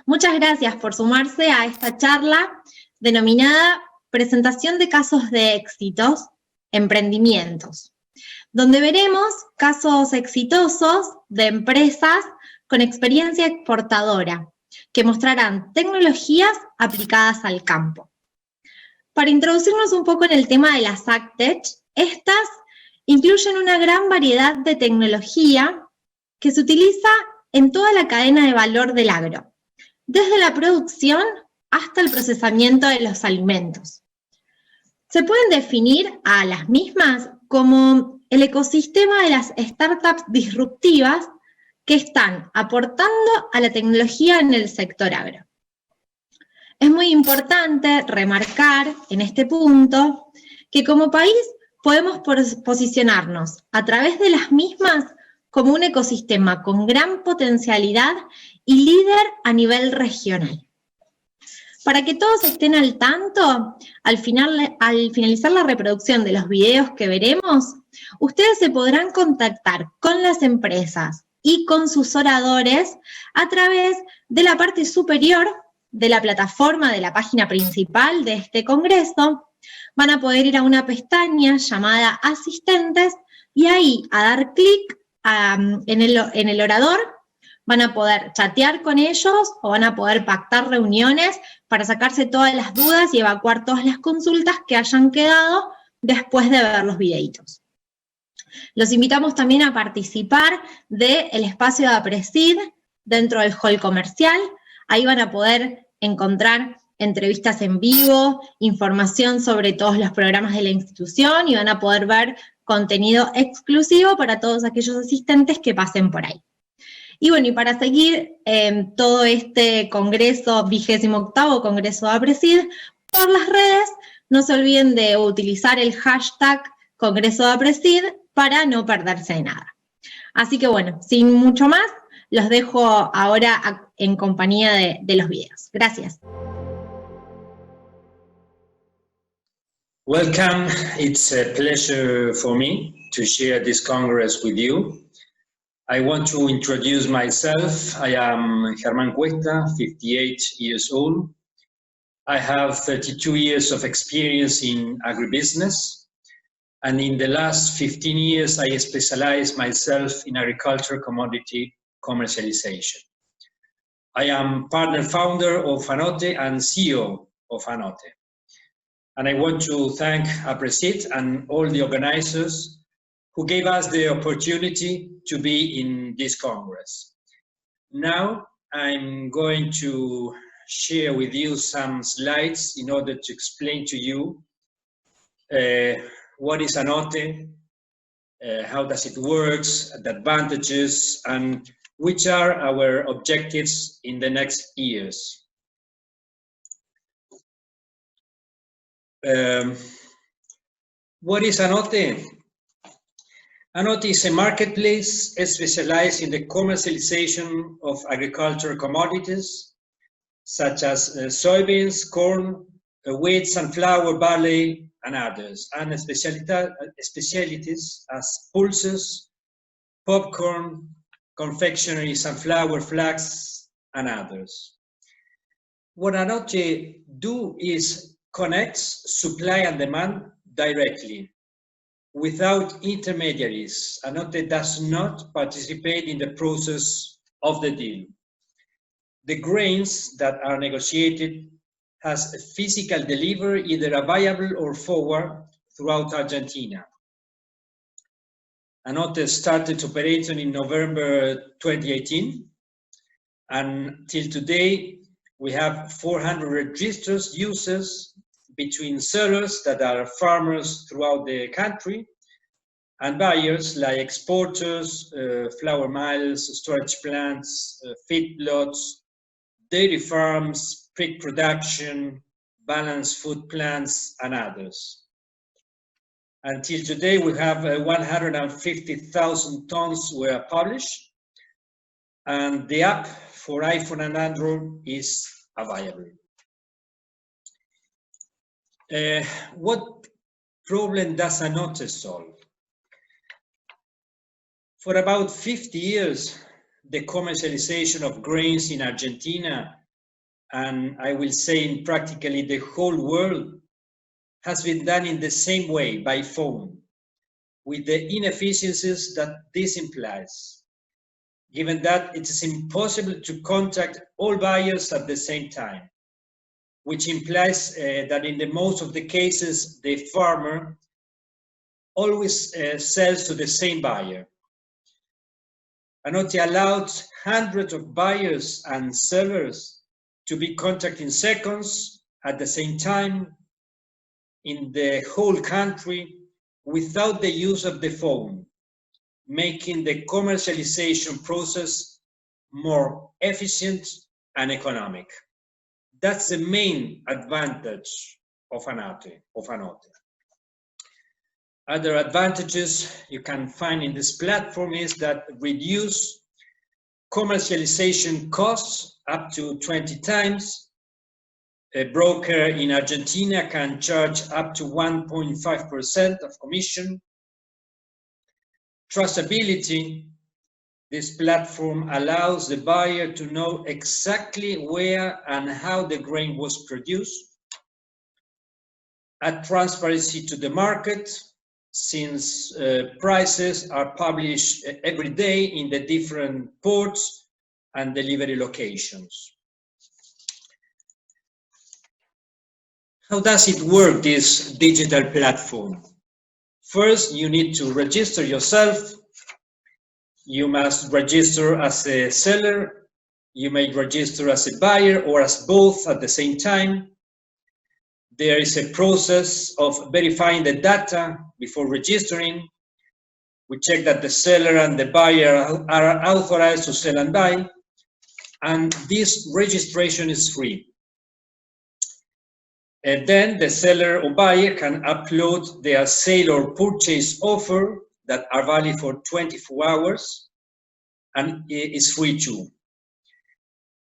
Muchas gracias por sumarse a esta charla denominada Presentación de casos de éxitos, emprendimientos, donde veremos casos exitosos de empresas con experiencia exportadora que mostrarán tecnologías aplicadas al campo. Para introducirnos un poco en el tema de las AgTech, estas incluyen una gran variedad de tecnología que se utiliza en toda la cadena de valor del agro, desde la producción hasta el procesamiento de los alimentos. Se pueden definir a las mismas como el ecosistema de las startups disruptivas que están aportando a la tecnología en el sector agro. Es muy importante remarcar en este punto que como país podemos posicionarnos a través de las mismas como un ecosistema con gran potencialidad y líder a nivel regional. Para que todos estén al tanto, al finalizar la reproducción de los videos que veremos, ustedes se podrán contactar con las empresas y con sus oradores a través de la parte superior de la plataforma de la página principal de este congreso. Van a poder ir a una pestaña llamada Asistentes y ahí a dar clic en el orador. Van a poder chatear con ellos o van a poder pactar reuniones para sacarse todas las dudas y evacuar todas las consultas que hayan quedado después de ver los videitos. Los invitamos también a participar del espacio de Aapresid dentro del hall comercial. Ahí van a poder encontrar entrevistas en vivo, información sobre todos los programas de la institución y van a poder ver contenido exclusivo para todos aquellos asistentes que pasen por ahí. Y bueno, y para seguir todo este congreso, 28º Congreso de Aapresid, por las redes, no se olviden de utilizar el hashtag Congreso de Aapresid para no perderse de nada. Así que bueno, sin mucho más, los dejo ahora en compañía de los videos. Gracias. Welcome. It's a pleasure for me to share this Congress with you. I want to introduce myself. I am Germán Cuesta, 58 years old. I have 32 years of experience in agribusiness. And in the last 15 years, I specialized myself in agriculture commodity commercialization. I am partner founder of Anote and CEO of Anote. And I want to thank Aapresid and all the organizers who gave us the opportunity to be in this Congress. Now I'm going to share with you some slides in order to explain to you what is Anote, how does it work, the advantages, and which are our objectives in the next years. What is Anote? Anote is a marketplace specialized in the commercialization of agricultural commodities, such as soybeans, corn, wheat, sunflower, barley, and others, and specialties as pulses, popcorn, confectionery, sunflower, flax, and others. What Anote do is connects supply and demand directly, without intermediaries. Anote does not participate in the process of the deal. The grains that are negotiated has a physical delivery, either available or forward, throughout Argentina. Anote started operating in November 2018, and till today we have 400 registered users between sellers that are farmers throughout the country and buyers like exporters, flour mills, storage plants, feedlots, dairy farms, pig production, balanced food plants, and others. Until today, we have 150,000 tons were published, and the app for iPhone and Android is available. What problem does Anote solve? For about 50 years, the commercialization of grains in Argentina and I will say in practically the whole world, has been done in the same way, by phone, with the inefficiencies that this implies, given that it is impossible to contact all buyers at the same time, which implies that in the most of the cases, the farmer always sells to the same buyer. Anote allowed hundreds of buyers and sellers to be contacted in seconds at the same time in the whole country without the use of the phone, making the commercialization process more efficient and economic. That's the main advantage of Anote. Other advantages you can find in this platform is that reduce commercialization costs up to 20 times. A broker in Argentina can charge up to 1.5% of commission. Traceability. This platform allows the buyer to know exactly where and how the grain was produced. Add transparency to the market, since prices are published every day in the different ports and delivery locations. How does it work, this digital platform? First, you need to register yourself. You must register as a seller. You may register as a buyer or as both at the same time. There is a process of verifying the data before registering. We check that the seller and the buyer are authorized to sell and buy, and this registration is free. And then the seller or buyer can upload their sale or purchase offer that are valid for 24 hours and is free too.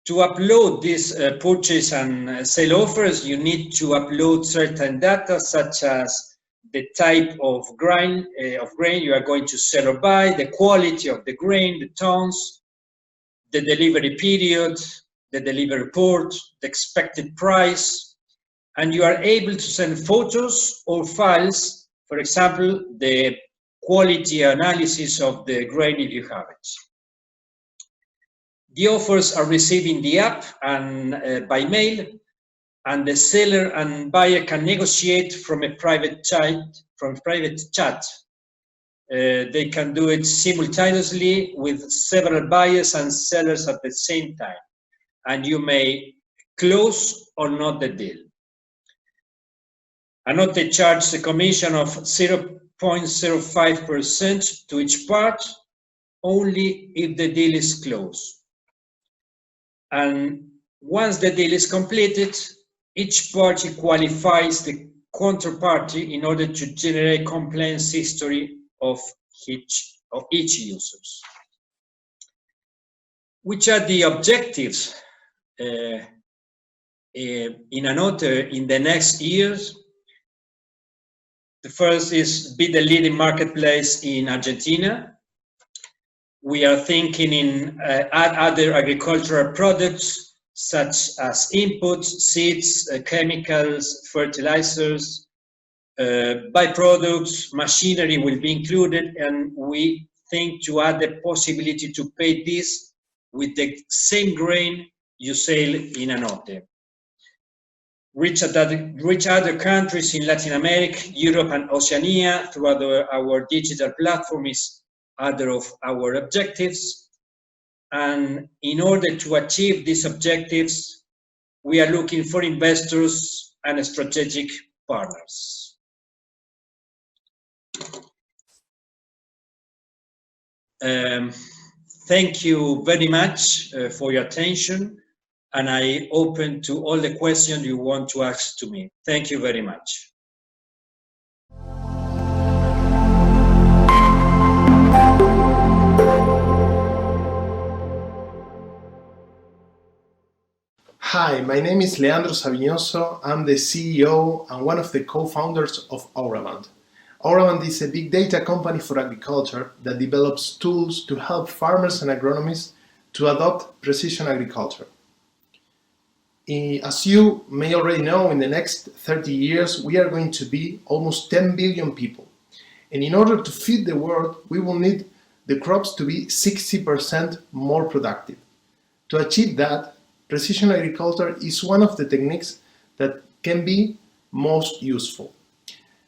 To upload these purchase and sale offers, you need to upload certain data such as the type of grain you are going to sell or buy, the quality of the grain, the tons, the delivery period, the delivery port, the expected price, and you are able to send photos or files, for example, the quality analysis of the grain if you have it. The offers are received in the app and by mail, and the seller and buyer can negotiate from a private chat. They can do it simultaneously with several buyers and sellers at the same time, and you may close or not the deal. Anote charges a commission of 0.05% to each part, only if the deal is closed. And once the deal is completed, each party qualifies the counterparty in order to generate compliance history of each users. Which are the objectives in Anote in the next years? The first is be the leading marketplace in Argentina. We are thinking in add other agricultural products such as inputs, seeds, chemicals, fertilizers, byproducts, machinery will be included, and we think to add the possibility to pay this with the same grain you sell in Anote. Reach other countries in Latin America, Europe, and Oceania through our digital platform is other of our objectives. And in order to achieve these objectives, we are looking for investors and strategic partners. Thank you very much for your attention, and I open to all the questions you want to ask to me. Thank you very much. Hi, my name is Leandro Savignoso. I'm the CEO and one of the co-founders of Aapresid. Aapresid is a big data company for agriculture that develops tools to help farmers and agronomists to adopt precision agriculture. As you may already know, in the next 30 years, we are going to be almost 10 billion people. And in order to feed the world, we will need the crops to be 60% more productive. To achieve that, precision agriculture is one of the techniques that can be most useful.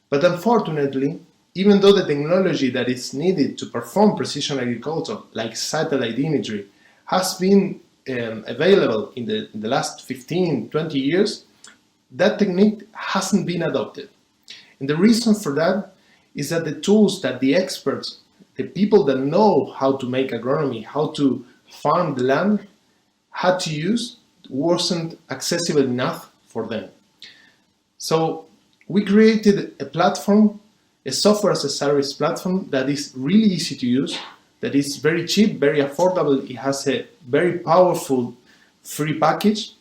But unfortunately, even though the technology that is needed to perform precision agriculture, like satellite imagery, has been available in the last 15, 20 years, that technique hasn't been adopted. And the reason for that is that the tools that the experts, the people that know how to make agronomy, how to farm the land, had to use wasn't accessible enough for them. So we created a platform, a software as a service platform that is really easy to use, that is very cheap, very affordable. It has a very powerful free package,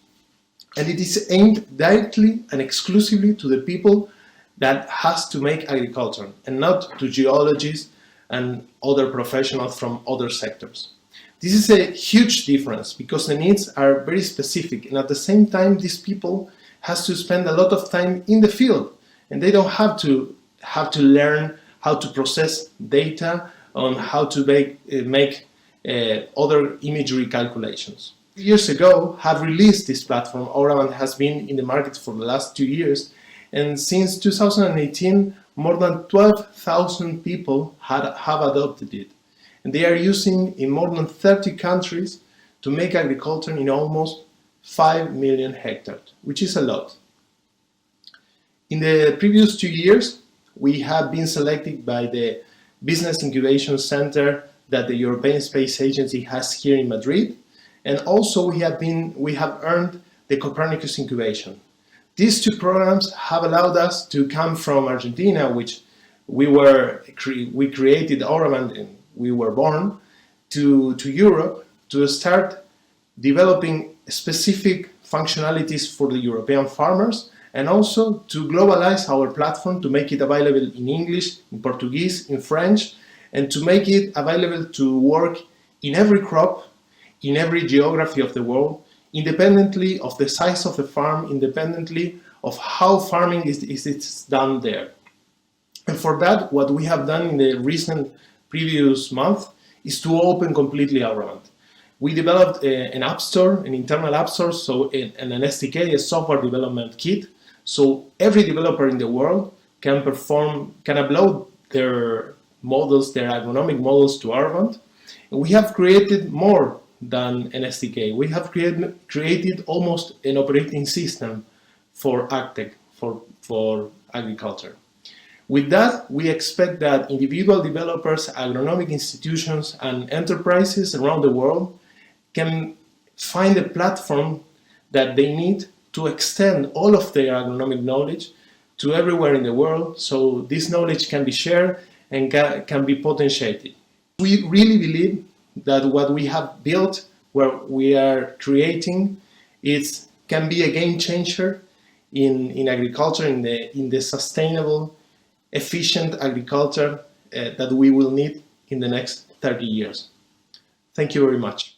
and it is aimed directly and exclusively to the people that has to make agriculture and not to geologists and other professionals from other sectors. This is a huge difference because the needs are very specific, and at the same time these people has to spend a lot of time in the field, and they don't have to learn how to process data, on how to make other imagery calculations. Years ago, have released this platform. Auravant has been in the market for the last 2 years, and since 2018, more than 12,000 people have adopted it. And they are using in more than 30 countries to make agriculture in almost 5 million hectares, which is a lot. In the previous 2 years, we have been selected by the Business Incubation Center that the European Space Agency has here in Madrid, and also we have earned the Copernicus Incubation. These two programs have allowed us to come from Argentina, which we created Auravant and we were born, to Europe to start developing specific functionalities for the European farmers, and also to globalize our platform to make it available in English, in Portuguese, in French, and to make it available to work in every crop, in every geography of the world, independently of the size of the farm, independently of how farming is done there. And for that, what we have done in the previous month is to open completely Auravant. We developed an app store, an internal app store, and an SDK, a software development kit, so every developer in the world can upload their models, their agronomic models to Auravant. And we have created more than an SDK. We have created almost an operating system for AgTech, for agriculture. With that, we expect that individual developers, agronomic institutions, and enterprises around the world can find a platform that they need to extend all of their agronomic knowledge to everywhere in the world, so this knowledge can be shared and can be potentiated. We really believe that what we have built, what we are creating, can be a game changer in agriculture, in the sustainable, efficient agriculture that we will need in the next 30 years. Thank you very much.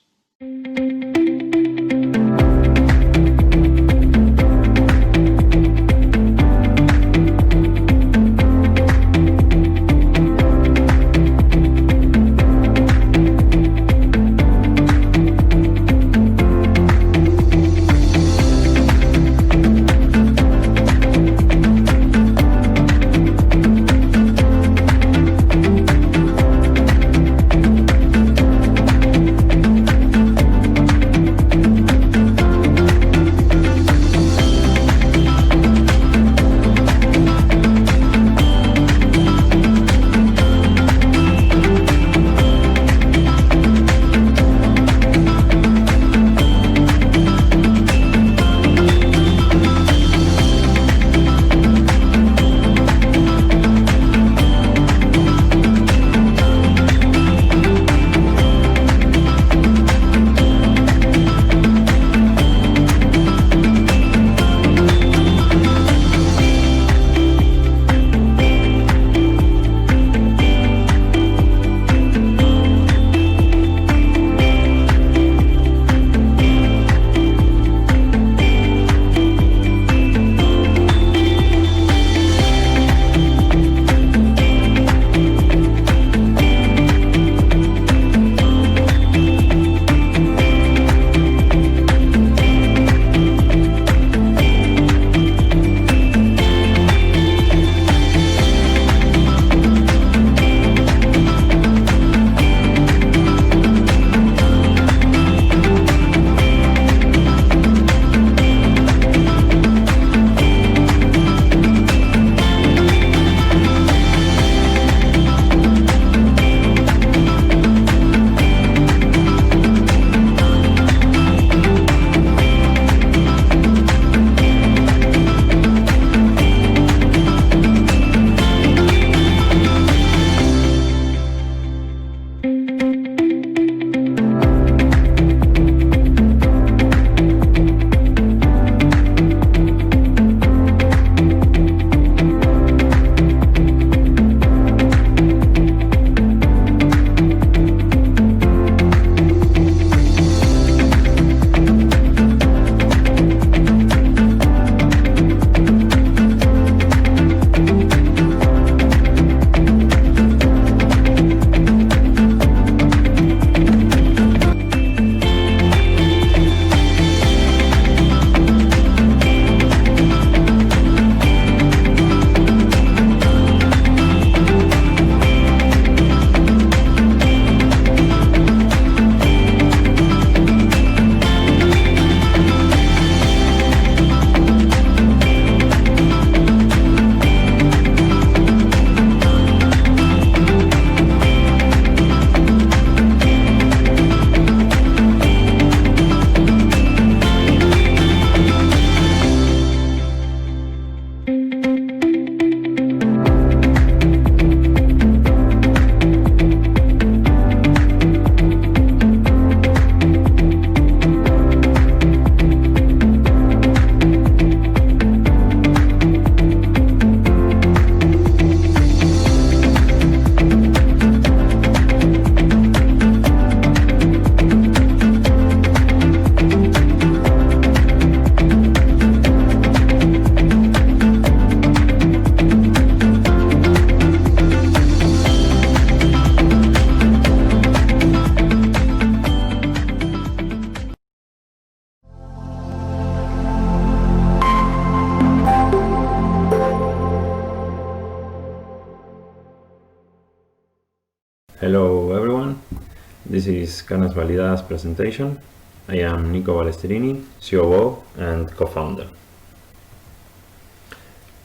this is Carnes Validadas presentation. I am Nico Balesterini, COO and co-founder.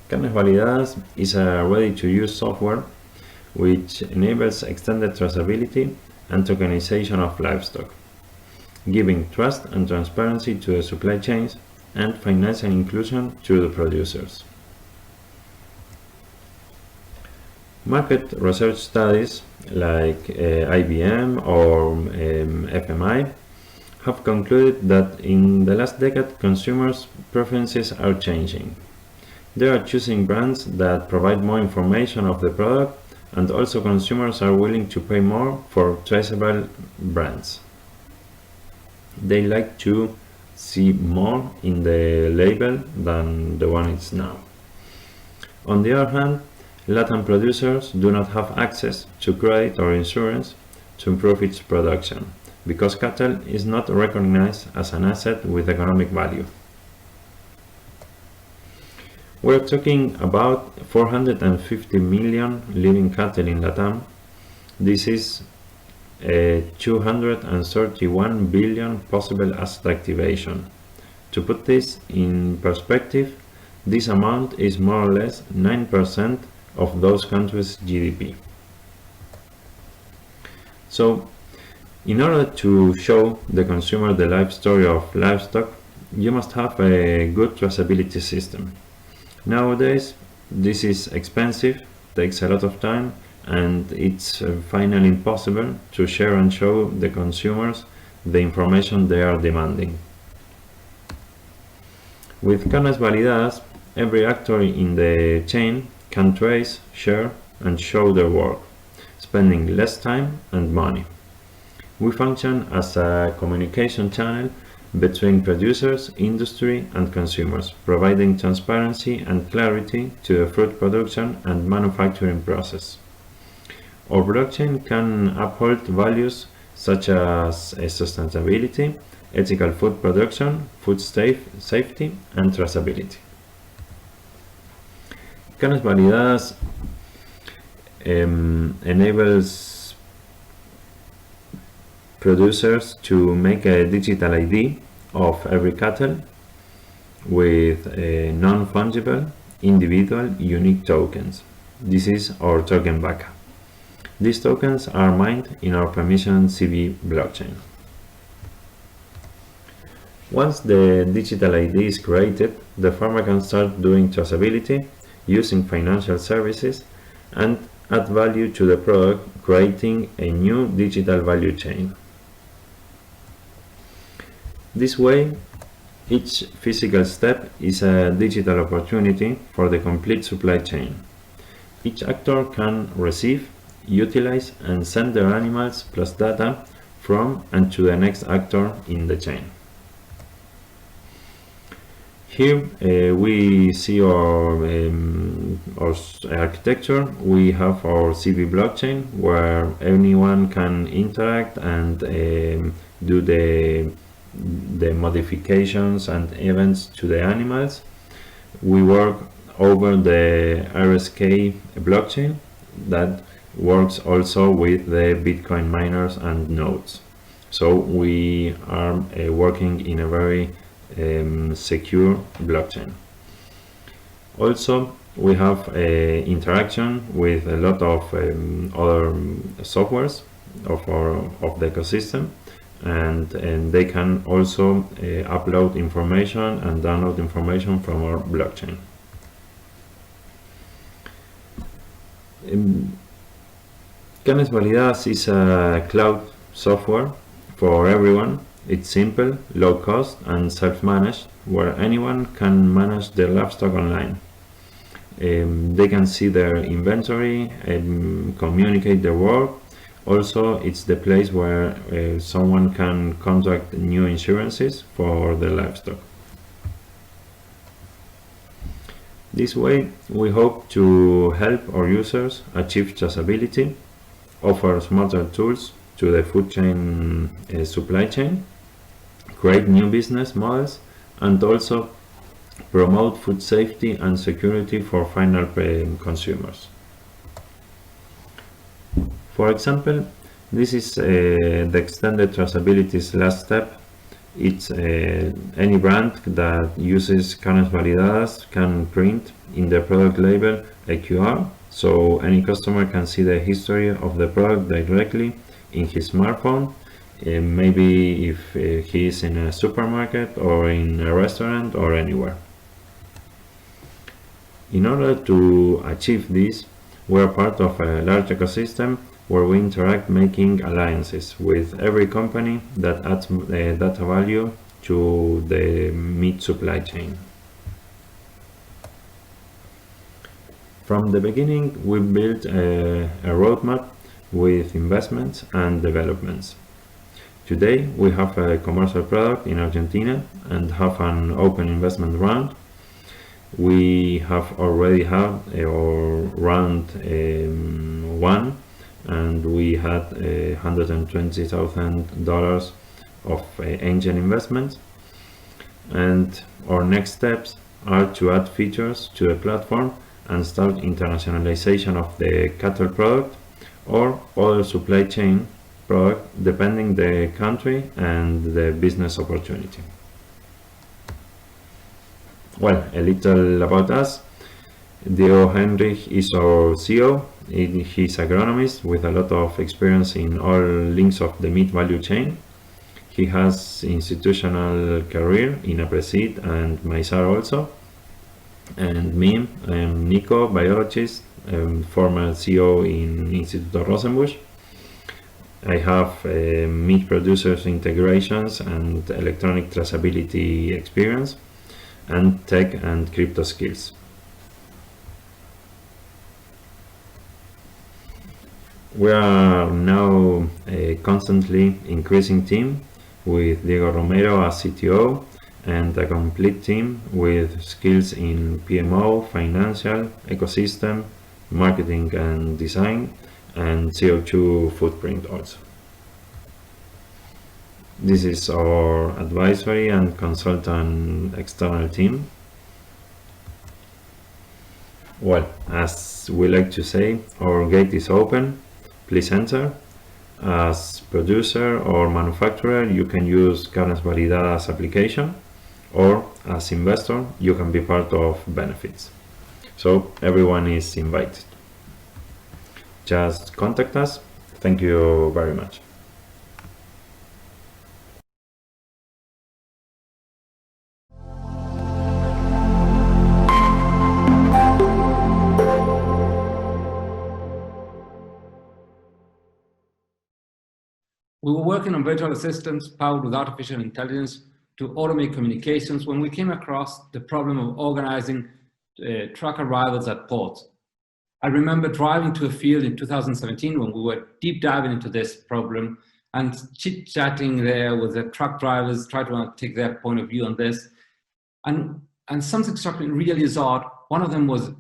Carnes Validadas is a ready-to-use software which enables extended traceability and tokenization of livestock, giving trust and transparency to the supply chains and financial inclusion to the producers. Market research studies like IBM or FMI have concluded that in the last decade consumers' preferences are changing. They are choosing brands that provide more information of the product, and also consumers are willing to pay more for traceable brands. They like to see more in the label than the one it's now. On the other hand, Latin producers do not have access to credit or insurance to improve its production, because cattle is not recognized as an asset with economic value. We're talking about 450 million living cattle in Latam. This is 231 billion possible asset activation. To put this in perspective, this amount is more or less 9% of those countries' GDP. So, in order to show the consumer the life story of livestock, you must have a good traceability system. Nowadays, this is expensive, takes a lot of time, and it's finally impossible to share and show the consumers the information they are demanding. With Carnes Validadas, every actor in the chain can trace, share, and show their work, spending less time and money. We function as a communication channel between producers, industry, and consumers, providing transparency and clarity to the fruit production and manufacturing process. Our blockchain can uphold values such as sustainability, ethical food production, food safety, and traceability. Carnes Validadas enables producers to make a digital ID of every cattle with non-fungible, individual, unique tokens. This is our token vaca. These tokens are mined in our permission CV blockchain. Once the digital ID is created, the farmer can start doing traceability, using financial services, and add value to the product, creating a new digital value chain. This way, each physical step is a digital opportunity for the complete supply chain. Each actor can receive, utilize, and send their animals plus data from and to the next actor in the chain. Here we see our architecture. We have our CV blockchain where anyone can interact and do the modifications and events to the animals. We work over the RSK blockchain that works also with the Bitcoin miners and nodes. So we are working in a very secure blockchain. Also, we have interaction with a lot of other softwares of the ecosystem, and they can also upload information and download information from our blockchain. Carnes Validadas is a cloud software for everyone. It's simple, low cost, and self-managed, where anyone can manage their livestock online. They can see their inventory and communicate their work. Also, it's the place where someone can contract new insurances for the livestock. This way, we hope to help our users achieve traceability, offer smarter tools to the food chain supply chain, create new business models, and also promote food safety and security for final consumers. For example, This is the extended traceability's last step. It's any brand that uses carnes validadas can print in the product label a QR, so any customer can see the history of the product directly in his smartphone, maybe if he is in a supermarket or in a restaurant or anywhere. In order to achieve this, we are part of a large ecosystem where we interact, making alliances with every company that adds data value to the meat supply chain. From the beginning, we built a roadmap with investments and developments. Today, we have a commercial product in Argentina and have an open investment round. We have already had round one, and we had $120,000 of angel investment. And our next steps are to add features to the platform and start internationalization of the cattle product or other supply chain product, depending the country and the business opportunity. Well, a little about us. Diego Henrich is our CEO. He's agronomist with a lot of experience in all links of the meat value chain. He has institutional career in Aapresid and Maizar also. And me, I am Nico, biologist, former CEO in Instituto Rosenbusch. I have meat producers integrations and electronic traceability experience, and tech and crypto skills. We are now a constantly increasing team with Diego Romero as CTO and a complete team with skills in PMO, financial, ecosystem, marketing and design, and CO2 footprint also. This is our advisory and consultant external team. Well, as we like to say, our gate is open. Please enter. As producer or manufacturer, you can use Carnes Validadas application, or as investor, you can be part of benefits. So everyone is invited. Just contact us. Thank you very much. We were working on virtual assistants powered with artificial intelligence to automate communications when we came across the problem of organizing truck arrivals at ports. I remember driving to a field in 2017 when we were deep diving into this problem and chit-chatting there with the truck drivers, trying to take their point of view on this. And something struck me really as odd. One of them was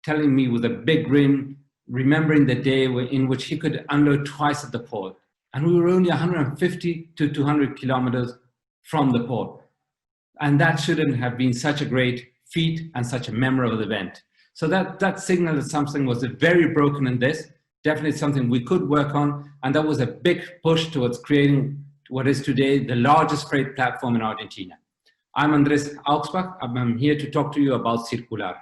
telling me with a big grin, remembering the day in which he could unload twice at the port. And we were only 150 to 200 kilometers from the port. And that shouldn't have been such a great feat and such a memorable event. So that signal that something was very broken in this, definitely something we could work on. And that was a big push towards creating what is today the largest freight platform in Argentina. I'm Andres Augsbach. I'm here to talk to you about Circular.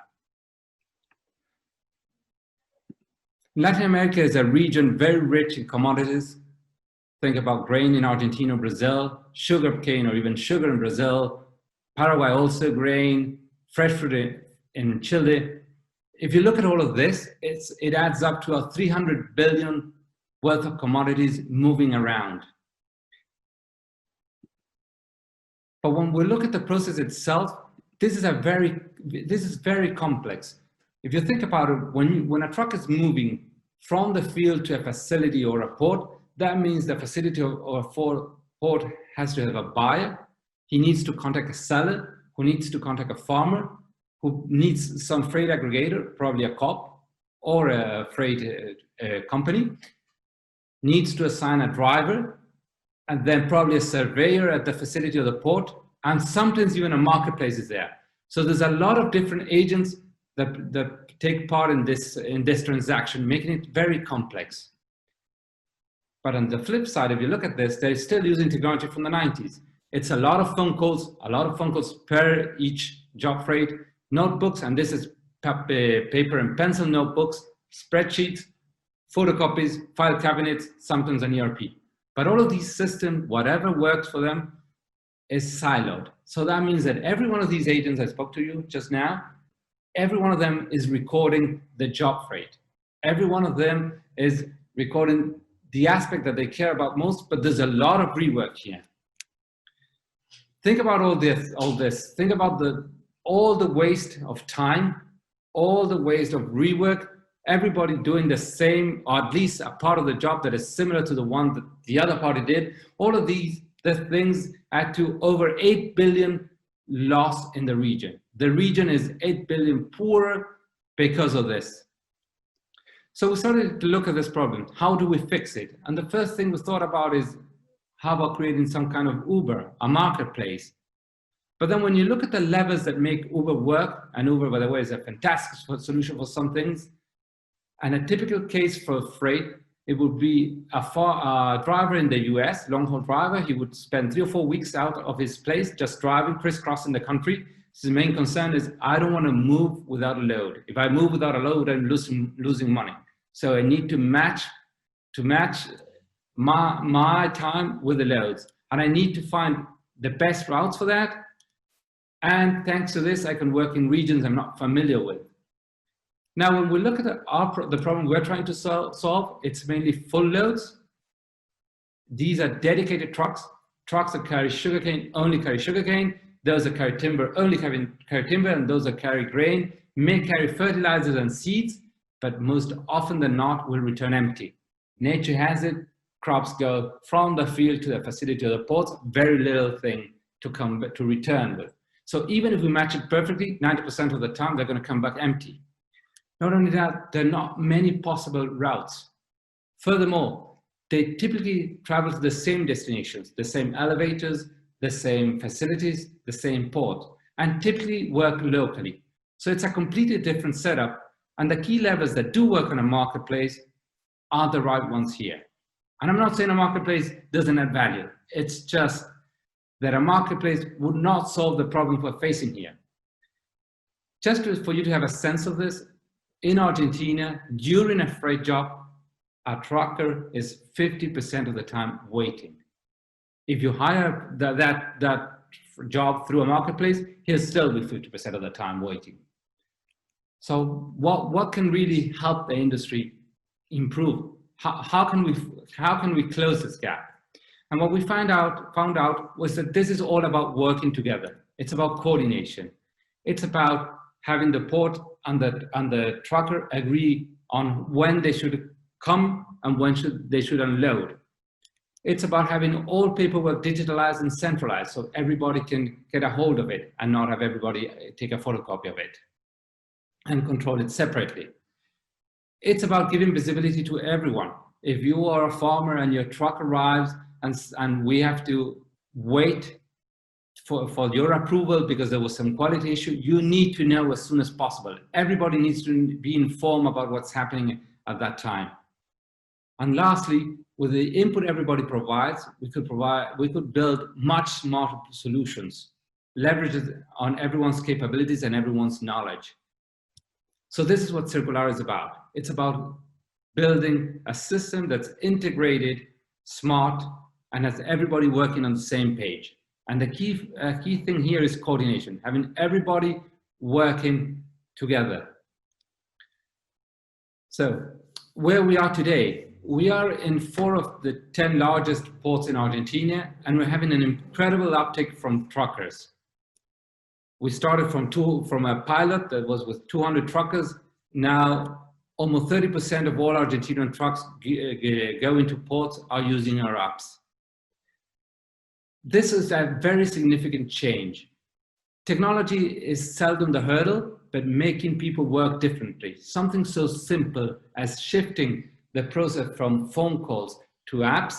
Latin America is a region very rich in commodities. Think about grain in Argentina, Brazil, sugar cane or even sugar in Brazil, Paraguay also grain, fresh fruit in Chile. If you look at all of this, it adds up to a 300 billion worth of commodities moving around. But when we look at the process itself, this is very complex. If you think about it, when a truck is moving from the field to a facility or a port, that means the facility or a port has to have a buyer. He needs to contact a seller, who needs to contact a farmer, who needs some freight aggregator, probably a COP or a freight company, needs to assign a driver, and then probably a surveyor at the facility of the port, and sometimes even a marketplace is there. So there's a lot of different agents that take part in this transaction, making it very complex. But on the flip side, if you look at this, they're still using technology from the 90s. It's a lot of phone calls per each job freight, notebooks, and this is paper and pencil notebooks, spreadsheets, photocopies, file cabinets, sometimes an ERP. But all of these systems, whatever works for them, is siloed. So that means that every one of these agents I spoke to you just now, every one of them is recording the job freight. Every one of them is recording the aspect that they care about most, but there's a lot of rework here. Think about all this. Think about all the waste of time, all the waste of rework, everybody doing the same, or at least a part of the job that is similar to the one that the other party did. All of the things add to over 8 billion loss in the region. The region is 8 billion poorer because of this. So we started to look at this problem. How do we fix it? And the first thing we thought about is, how about creating some kind of Uber, a marketplace? But then when you look at the levers that make Uber work, and Uber, by the way, is a fantastic solution for some things, and a typical case for freight, it would be a driver in the US, long-haul driver. He would spend 3 or 4 weeks out of his place just driving, crisscrossing the country. His main concern is, I don't want to move without a load. If I move without a load, I'm losing money. So I need to match my time with the loads. And I need to find the best routes for that. And thanks to this, I can work in regions I'm not familiar with. Now, when we look at the problem we're trying to solve, it's mainly full loads. These are dedicated trucks that carry sugarcane, only carry sugarcane. Those that carry timber, only carry timber, and those that carry grain may carry fertilizers and seeds, but most often than not will return empty. Nature has it, crops go from the field to the facility to the ports, very little thing to return with. So even if we match it perfectly, 90% of the time they're going to come back empty. Not only that, there are not many possible routes. Furthermore, they typically travel to the same destinations, the same elevators, the same facilities, the same port, and typically work locally. So it's a completely different setup, and the key levers that do work on a marketplace are the right ones here. And I'm not saying a marketplace doesn't add value. It's just that a marketplace would not solve the problem we're facing here. Just for you to have a sense of this, in Argentina, during a freight job, a trucker is 50% of the time waiting. If you hire that job through a marketplace, he'll still be 50% of the time waiting. So what can really help the industry improve? How can we close this gap? And what we found out was that this is all about working together. It's about coordination. It's about having the port and the trucker agree on when they should come and when they should unload. It's about having all paperwork digitalized and centralized so everybody can get a hold of it and not have everybody take a photocopy of it and control it separately. It's about giving visibility to everyone. If you are a farmer and your truck arrives and we have to wait for your approval because there was some quality issue, you need to know as soon as possible. Everybody needs to be informed about what's happening at that time. And lastly, with the input everybody provides, we could build much smarter solutions, leverage on everyone's capabilities and everyone's knowledge. So this is what Circular is about. It's about building a system that's integrated, smart, and has everybody working on the same page. And the key thing here is coordination, having everybody working together. So where we are today, we are in 4 of the 10 largest ports in Argentina, and we're having an incredible uptick from truckers. We started from a pilot that was with 200 truckers. Now, almost 30% of all Argentinian trucks go into ports are using our apps. This is a very significant change. Technology is seldom the hurdle, but making people work differently. Something so simple as shifting the process from phone calls to apps,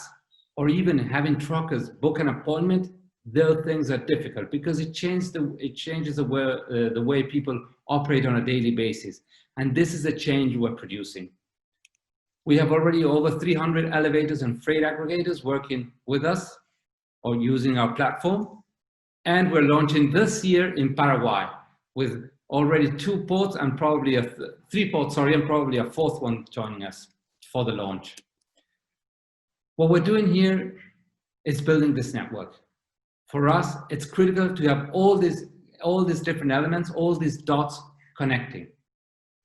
or even having truckers book an appointment, those things are difficult because it changes the way people operate on a daily basis. And this is a change we're producing. We have already over 300 elevators and freight aggregators working with us or using our platform. And we're launching this year in Paraguay with already 2 ports and probably 3 ports, sorry, and probably a 4th one joining us for the launch. What we're doing here is building this network. For us, it's critical to have all these different elements, all these dots connecting,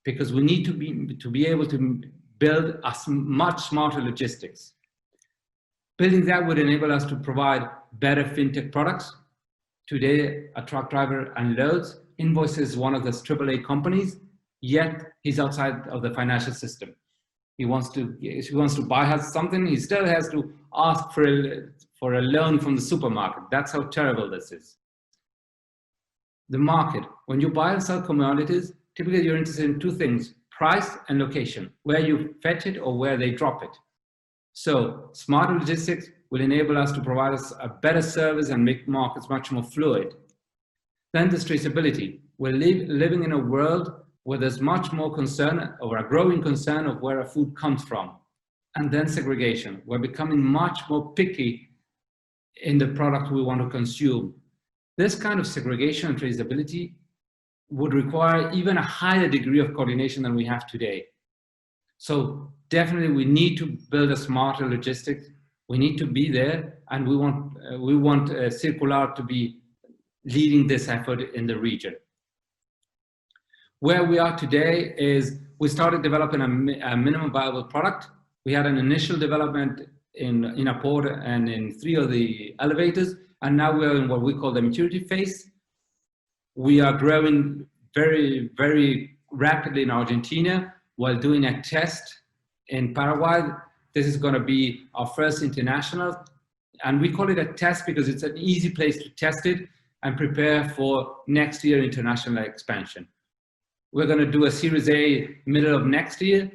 because we need to be able to build a much smarter logistics. Building that would enable us to provide better fintech products. Today, a truck driver unloads, invoices one of the AAA companies, yet he's outside of the financial system. He wants to buy something, he still has to ask for a loan from the supermarket. That's how terrible this is. The market, when you buy and sell commodities, typically you're interested in 2 things, price and location, where you fetch it or where they drop it. So smarter logistics will enable us to provide us a better service and make markets much more fluid. Then there's traceability. We're living in a world where there's much more concern, or a growing concern, of where our food comes from. And then segregation. We're becoming much more picky in the product we want to consume. This kind of segregation and traceability would require even a higher degree of coordination than we have today. So definitely we need to build a smarter logistics. We need to be there, and we want Circular to be leading this effort in the region. Where we are today is we started developing a minimum viable product. We had an initial development in a port and in 3 of the elevators, and now we're in what we call the maturity phase. We are growing very, very rapidly in Argentina while doing a test in Paraguay. This is going to be our first international, and we call it a test because it's an easy place to test it and prepare for next year international expansion. We're going to do a Series A middle of next year,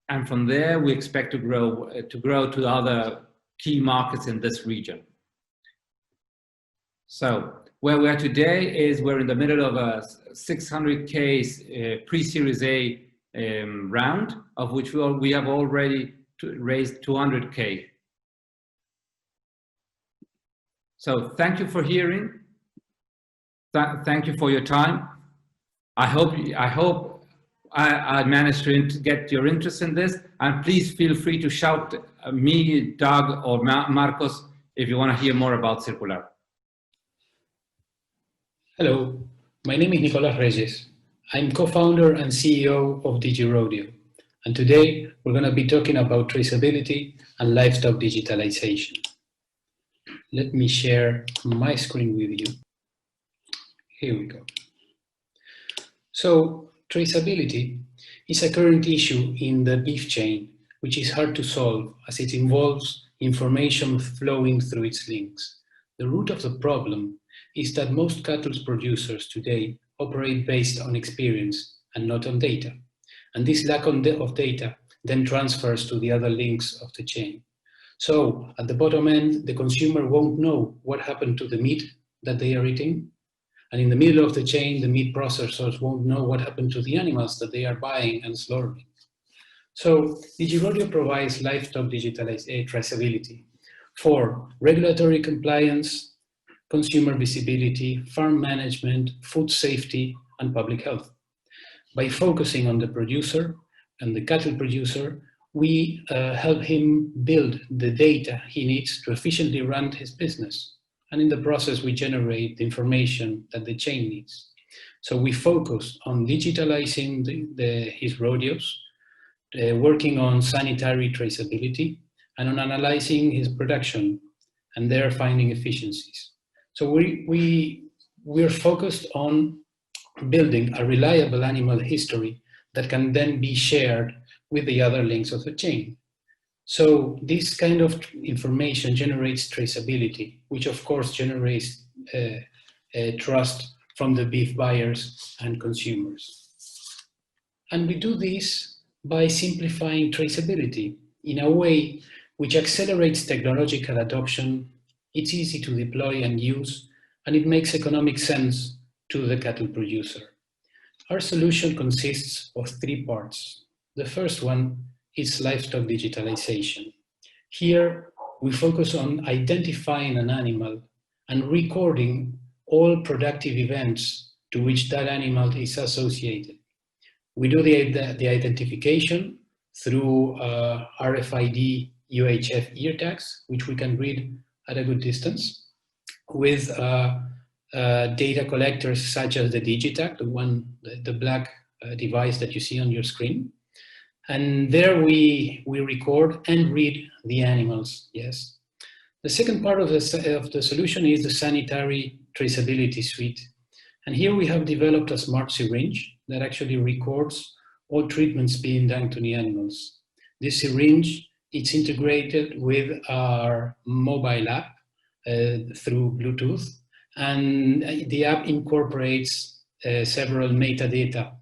and from there we expect to grow to other key markets in this region. So where we are today is we're in the middle of a 600K pre-Series A round, of which we have already raised 200K. So thank you for hearing. Thank you for your time. I hope I managed to get your interest in this, and please feel free to shout me, Doug, or Marcos if you want to hear more about Circular. Hello, my name is Nicolás Reyes. I'm co-founder and CEO of DigiRodeo, and today we're going to be talking about traceability and livestock digitalization. Let me share my screen with you. Here we go. So, traceability is a current issue in the beef chain, which is hard to solve as it involves information flowing through its links. The root of the problem is that most cattle producers today operate based on experience and not on data. And this lack of data then transfers to the other links of the chain. So at the bottom end, the consumer won't know what happened to the meat that they are eating. And in the middle of the chain, the meat processors won't know what happened to the animals that they are buying and slaughtering. So DigiRodeo provides livestock traceability for regulatory compliance, consumer visibility, farm management, food safety, and public health. By focusing on the producer and the cattle producer, we help him build the data he needs to efficiently run his business. And in the process, we generate the information that the chain needs. So we focus on digitalizing his rodeos, working on sanitary traceability, and on analyzing his production, and there finding efficiencies. So we're focused on building a reliable animal history that can then be shared with the other links of the chain. So this kind of information generates traceability, which of course generates trust from the beef buyers and consumers. And we do this by simplifying traceability in a way which accelerates technological adoption. It's easy to deploy and use, and it makes economic sense to the cattle producer. Our solution consists of 3 parts. The first one is livestock digitalization. Here, we focus on identifying an animal and recording all productive events to which that animal is associated. We do the identification through RFID UHF ear tags, which we can read at a good distance, with data collectors such as the Digitag, the black device that you see on your screen. And there we record and read the animals, yes. The second part of the solution is the sanitary traceability suite. And here we have developed a smart syringe that actually records all treatments being done to the animals. This syringe, it's integrated with our mobile app through Bluetooth, and the app incorporates several metadata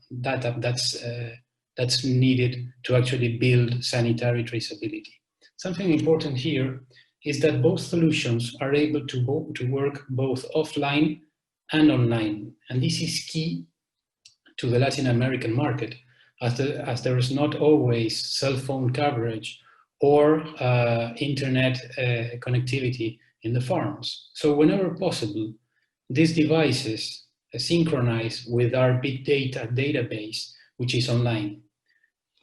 that's needed to actually build sanitary traceability. Something important here is that both solutions are able to work both offline and online. And this is key to the Latin American market, as there is not always cell phone coverage or internet connectivity in the farms. So whenever possible, these devices synchronize with our big data database, which is online.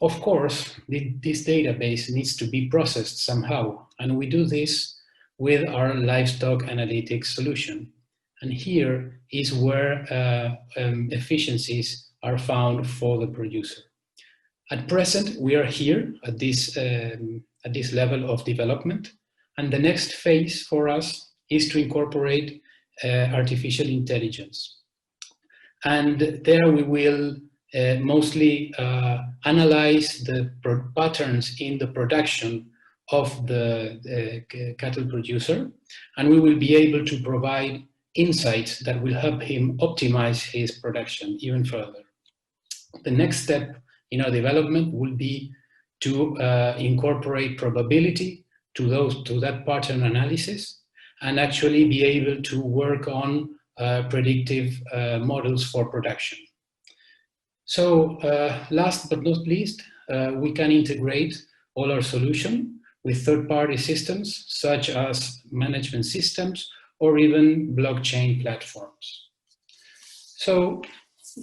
Of course, this database needs to be processed somehow, and we do this with our livestock analytics solution. And here is where efficiencies are found for the producer. At present, we are here at this level of development, and the next phase for us is to incorporate artificial intelligence. And there we will mostly analyze the patterns in the production of the cattle producer, and we will be able to provide insights that will help him optimize his production even further. The next step in our development will be to incorporate probability to that pattern analysis, and actually be able to work on predictive models for production. So last but not least, we can integrate all our solution with third-party systems such as management systems or even blockchain platforms. So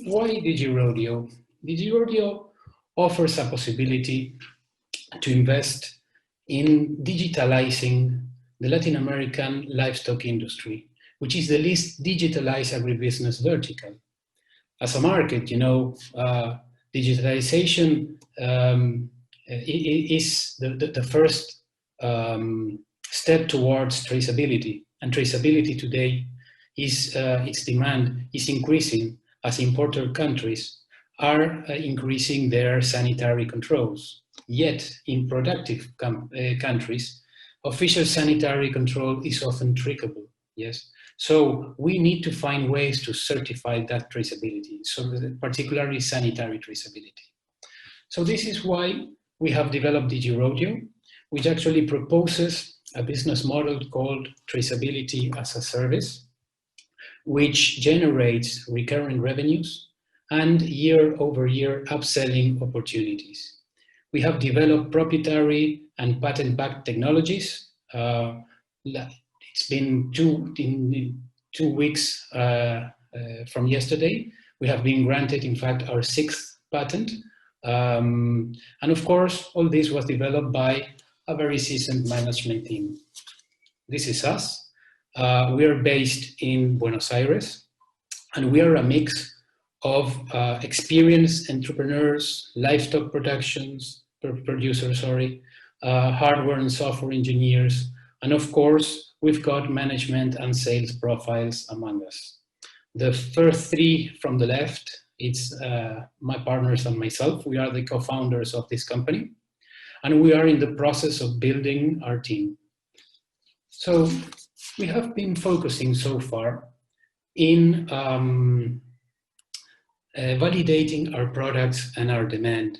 why DigiRodeo? DigiRodeo offers a possibility to invest in digitalizing the Latin American livestock industry, which is the least digitalized agribusiness vertical. As a market, you know, digitalization is the first step towards traceability. And traceability today is, its demand is increasing as importer countries are increasing their sanitary controls. Yet, in productive countries, official sanitary control is often trickable, yes? So we need to find ways to certify that traceability, so particularly sanitary traceability. So this is why we have developed DigiRodeo, which actually proposes a business model called traceability as a service, which generates recurring revenues and year-over-year upselling opportunities. We have developed proprietary and patent-backed technologies. It's been 2 weeks from yesterday. We have been granted, in fact, our 6th patent. And of course, all this was developed by a very seasoned management team. This is us. We are based in Buenos Aires, and we are a mix of experienced entrepreneurs, livestock producers, hardware and software engineers, and of course, we've got management and sales profiles among us. The first 3 from the left, it's my partners and myself. We are the co-founders of this company, and we are in the process of building our team. So we have been focusing so far in validating our products and our demand,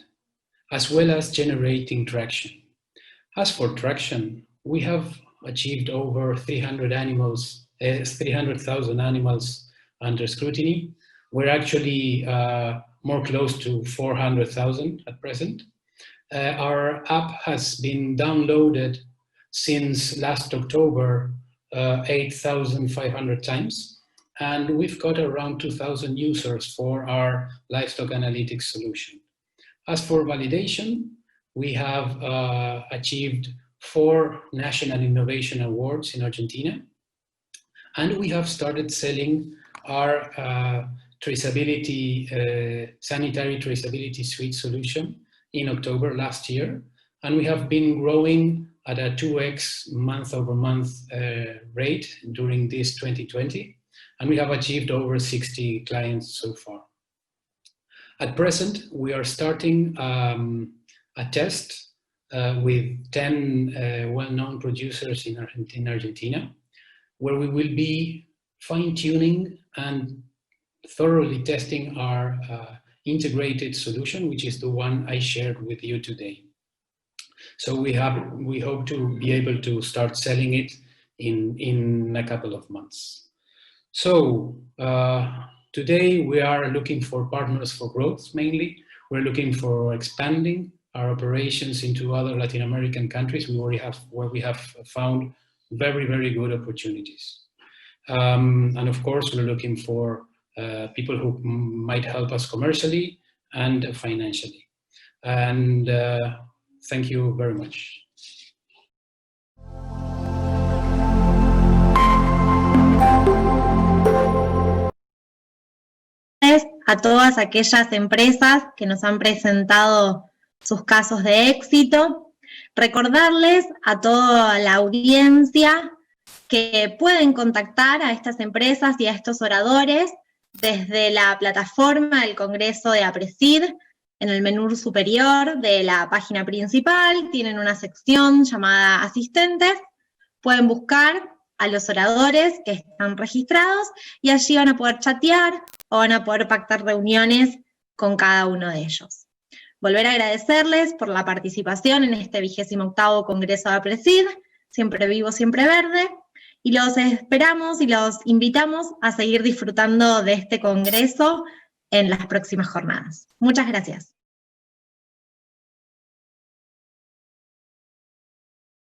as well as generating traction. As for traction, we have achieved over 300,000 animals under scrutiny. We're actually more close to 400,000 at present. Our app has been downloaded since last October 8,500 times, and we've got around 2,000 users for our livestock analytics solution. As for validation, we have achieved 4 National Innovation Awards in Argentina, and we have started selling our traceability, sanitary traceability suite solution in October last year, and we have been growing at a 2x month-over-month rate during this 2020, and we have achieved over 60 clients so far. At present, we are starting a test with 10 well-known producers in Argentina, where we will be fine-tuning and thoroughly testing our integrated solution, which is the one I shared with you today. So we hope to be able to start selling it in a couple of months. So today we are looking for partners for growth mainly. We're looking for expanding our operations into other Latin American countries where we have found very, very good opportunities. And of course, we're looking for people who might help us commercially and financially. And thank you very much. A todas aquellas empresas que nos han presentado sus casos de éxito, recordarles a toda la audiencia que pueden contactar a estas empresas y a estos oradores desde la plataforma del Congreso de Aapresid. En el menú superior de la página principal tienen una sección llamada Asistentes, pueden buscar a los oradores que están registrados y allí van a poder chatear o van a poder pactar reuniones con cada uno de ellos. Volver a agradecerles por la participación en este 28º Congreso de Aapresid, Siempre Vivo, Siempre Verde, y los esperamos y los invitamos a seguir disfrutando de este congreso en las próximas jornadas. Muchas gracias.